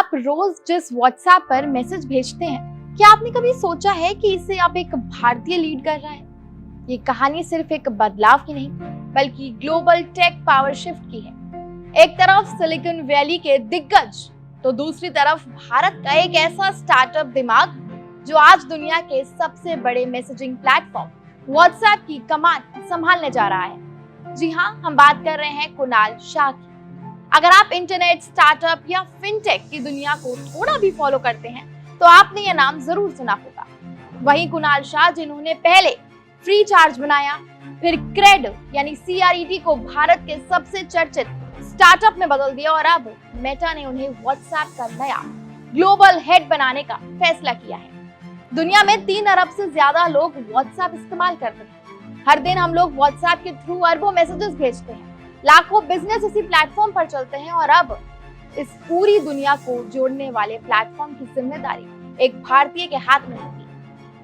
आप रोज जिस व्हाट्सएप पर मैसेज भेजते हैं, क्या आपने कभी सोचा है कि इसे अब एक भारतीय लीड कर रहा है? ये कहानी सिर्फ एक बदलाव की नहीं, बल्कि ग्लोबल टेक पावर शिफ्ट की है। एक तरफ सिलिकॉन वैली के दिग्गज, तो दूसरी तरफ भारत का एक ऐसा स्टार्टअप दिमाग जो आज दुनिया के सबसे बड़े मैसेजिंग प्लेटफॉर्म व्हाट्सएप की कमान संभालने जा रहा है। जी हाँ, हम बात कर रहे हैं कुणाल शाह की। अगर आप इंटरनेट, स्टार्टअप या फिनटेक की दुनिया को थोड़ा भी फॉलो करते हैं, तो आपने यह नाम जरूर सुना होगा। वही कुणाल शाह जिन्होंने पहले फ्री चार्ज बनाया, फिर क्रेड यानी CRED को भारत के सबसे चर्चित स्टार्टअप में बदल दिया और अब मेटा ने उन्हें व्हाट्सएप का नया ग्लोबल हेड बनाने का फैसला किया है। दुनिया में 3 अरब से ज्यादा लोग व्हाट्सएप इस्तेमाल करते हैं। हर दिन हम लोग व्हाट्सएप के थ्रू अरबों मैसेजेस भेजते हैं। लाखों बिजनेस इसी प्लेटफॉर्म पर चलते हैं और अब इस पूरी दुनिया को जोड़ने वाले प्लेटफॉर्म की जिम्मेदारी एक भारतीय के हाथ में होगी।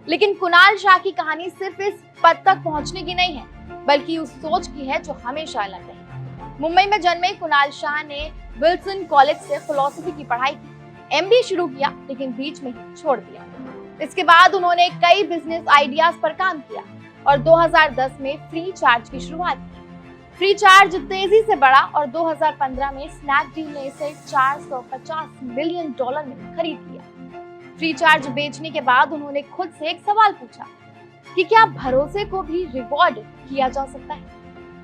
लेकिन कुणाल शाह की कहानी सिर्फ इस पद तक पहुंचने की नहीं है, बल्कि उस सोच की है जो हमेशा अलग रही। मुंबई में जन्मे कुणाल शाह ने विल्सन कॉलेज से फिलॉसफी की पढ़ाई की, MBA शुरू किया, लेकिन बीच में ही छोड़ दिया। इसके बाद उन्होंने कई बिजनेस आइडियाज पर काम किया और 2010 में फ्री चार्ज की शुरुआत की। फ्री चार्ज तेजी से बढ़ा और 2015 में स्नैपडील ने इसे $450 मिलियन में खरीद लिया। फ्री चार्ज बेचने के बाद उन्होंने खुद से एक सवाल पूछा कि क्या भरोसे को भी रिवॉर्ड किया जा सकता है?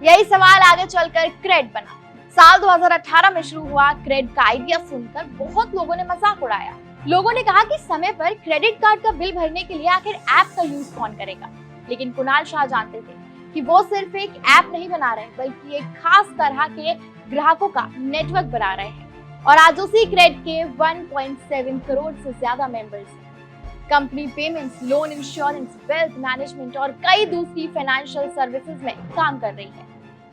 यही सवाल आगे चलकर क्रेड बना। साल 2018 में शुरू हुआ क्रेड का आइडिया सुनकर बहुत लोगों ने मजाक उड़ाया। लोगों ने कहा कि समय पर क्रेडिट कार्ड का बिल भरने के लिए आखिर ऐप का यूज कौन करेगा? लेकिन कुणाल शाह जानते थे कि वो सिर्फ एक ऐप नहीं बना रहे, बल्कि एक खास तरह के ग्राहकों का नेटवर्क बना रहे हैं। और आज उसी क्रेड के 1.7 करोड़ से ज्यादा मेंबर्स हैं। Company payments, loan, insurance, wealth management और कई दूसरी फाइनेंशियल सर्विसेज में काम कर रही है।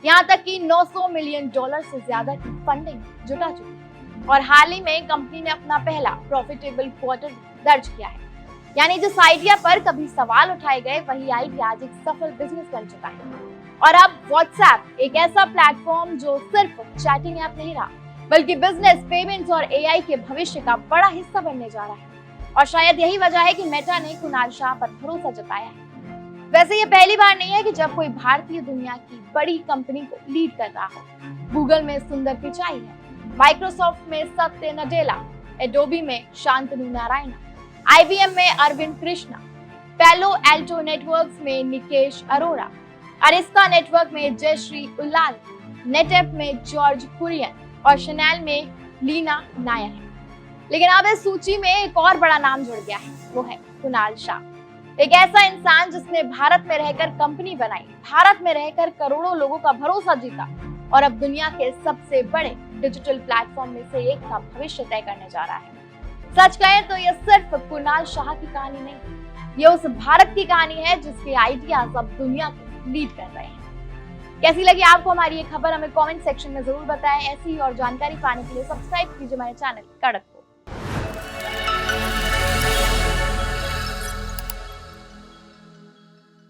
यहाँ तक कि $900 मिलियन से ज्यादा की फंडिंग जुटा चुकी है। और हाल ही में कंपनी ने अपना पहला प्रॉफिटेबल क्वार्टर दर्ज किया है। यानी जिस आइडिया पर कभी सवाल उठाए गए, वही आइडिया आज एक सफल बिजनेस बन चुका है। और अब व्हाट्सएप एक ऐसा प्लेटफॉर्म जो सिर्फ चैटिंग ऐप नहीं रहा, बल्कि बिजनेस, पेमेंट्स और AI के भविष्य का बड़ा हिस्सा बनने जा रहा है। और शायद यही वजह है कि मेटा ने कुणाल शाह पर भरोसा जताया है। वैसे ये पहली बार नहीं है कि जब कोई भारतीय दुनिया की बड़ी कंपनी को लीड कर रहा हो। गूगल में सुंदर पिचाई है, माइक्रोसॉफ्ट में सत्य नडेला, एडोबी में शांतनु नारायण, IBM में अरविंद कृष्णा, पैलो एल्टो नेटवर्क्स में निकेश अरोड़ा, अरिस्ता नेटवर्क में जयश्री उल्लाल, नेटएप में जॉर्ज कुरियन और शनेल में लीना नायर है। लेकिन अब इस सूची में एक और बड़ा नाम जुड़ गया है, वो है कुणाल शाह। एक ऐसा इंसान जिसने भारत में रहकर कंपनी बनाई, भारत में रहकर करोड़ों लोगों का भरोसा जीता और अब दुनिया के सबसे बड़े डिजिटल प्लेटफॉर्म में से एक का भविष्य तय करने जा रहा है। सच कहें तो यह सिर्फ कुणाल शाह की कहानी नहीं, ये उस भारत की कहानी है जिसके आइडियाज अब दुनिया को लीड कर रहे हैं। कैसी लगी आपको हमारी ये खबर? हमें कमेंट सेक्शन में जरूर बताएं। ऐसी और जानकारी पाने के लिए सब्सक्राइब कीजिए हमारे चैनल कड़क को।